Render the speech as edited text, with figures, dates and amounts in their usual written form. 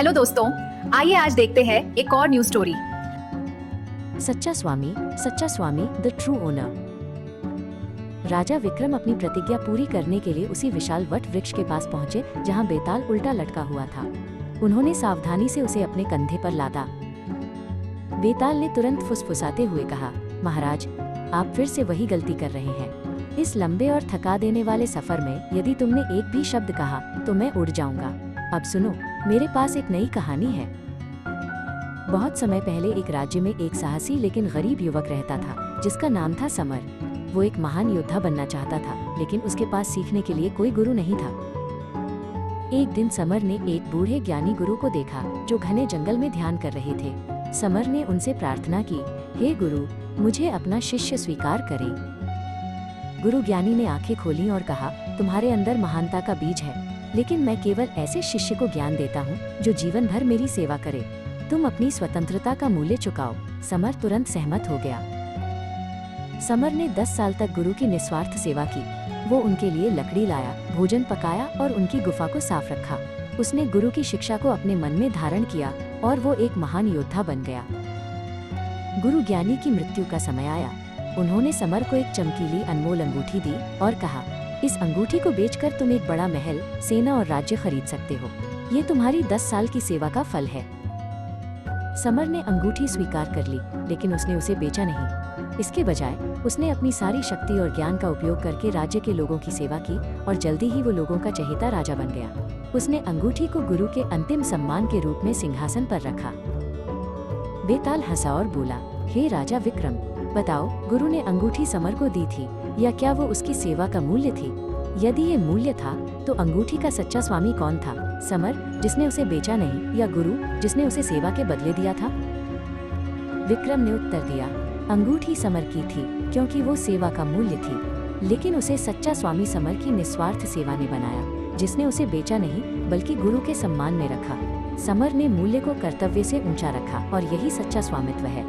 Hello दोस्तों, आइए आज देखते हैं एक और न्यूज स्टोरी। सच्चा स्वामी द ट्रू ओनर। राजा विक्रम अपनी प्रतिज्ञा पूरी करने के लिए उसी विशाल वट वृक्ष के पास पहुंचे जहां बेताल उल्टा लटका हुआ था। उन्होंने सावधानी से उसे अपने कंधे पर लादा। बेताल ने तुरंत फुसफुसाते हुए कहा, महाराज, आप फिर से वही गलती कर रहे हैं। इस लंबे और थका देने वाले सफर में यदि तुमने एक भी शब्द कहा तो मैं उड़ जाऊंगा। अब सुनो, मेरे पास एक नई कहानी है। बहुत समय पहले एक राज्य में एक साहसी लेकिन गरीब युवक रहता था जिसका नाम था समर। वो एक महान योद्धा बनना चाहता था, लेकिन उसके पास सीखने के लिए कोई गुरु नहीं था। एक दिन समर ने एक बूढ़े ज्ञानी गुरु को देखा जो घने जंगल में ध्यान कर रहे थे। समर ने उनसे प्रार्थना की, हे गुरु, मुझे अपना शिष्य स्वीकार करें। गुरु ज्ञानी ने आंखें खोली और कहा, तुम्हारे अंदर महानता का बीज है, लेकिन मैं केवल ऐसे शिष्य को ज्ञान देता हूँ जो जीवन भर मेरी सेवा करे। तुम अपनी स्वतंत्रता का मूल्य चुकाओ। समर तुरंत सहमत हो गया। समर ने 10 साल तक गुरु की निस्वार्थ सेवा की। वो उनके लिए लकड़ी लाया, भोजन पकाया और उनकी गुफा को साफ रखा। उसने गुरु की शिक्षा को अपने मन में धारण किया और वो एक महान योद्धा बन गया। गुरु ज्ञानी की मृत्यु का समय आया। उन्होंने समर को एक चमकीली अनमोल अंगूठी दी और कहा, इस अंगूठी को बेचकर तुम एक बड़ा महल, सेना और राज्य खरीद सकते हो। ये तुम्हारी 10 साल की सेवा का फल है। समर ने अंगूठी स्वीकार कर ली, लेकिन उसने उसे बेचा नहीं। इसके बजाय उसने अपनी सारी शक्ति और ज्ञान का उपयोग करके राज्य के लोगों की सेवा की और जल्दी ही वो लोगों का चहेता राजा बन गया। उसने अंगूठी को गुरु के अंतिम सम्मान के रूप में सिंहासन पर रखा। बेताल हंसा और बोला, हे राजा विक्रम, बताओ, गुरु ने अंगूठी समर को दी थी या क्या वो उसकी सेवा का मूल्य थी? यदि ये मूल्य था तो अंगूठी का सच्चा स्वामी कौन था? समर, जिसने उसे बेचा नहीं, या गुरु, जिसने उसे सेवा के बदले दिया था? विक्रम ने उत्तर दिया, अंगूठी समर की थी क्योंकि वो सेवा का मूल्य थी, लेकिन उसे सच्चा स्वामी समर की निस्वार्थ सेवा ने बनाया, जिसने उसे बेचा नहीं बल्कि गुरु के सम्मान में रखा। समर ने मूल्य को कर्तव्य से ऊंचा रखा और यही सच्चा स्वामित्व है।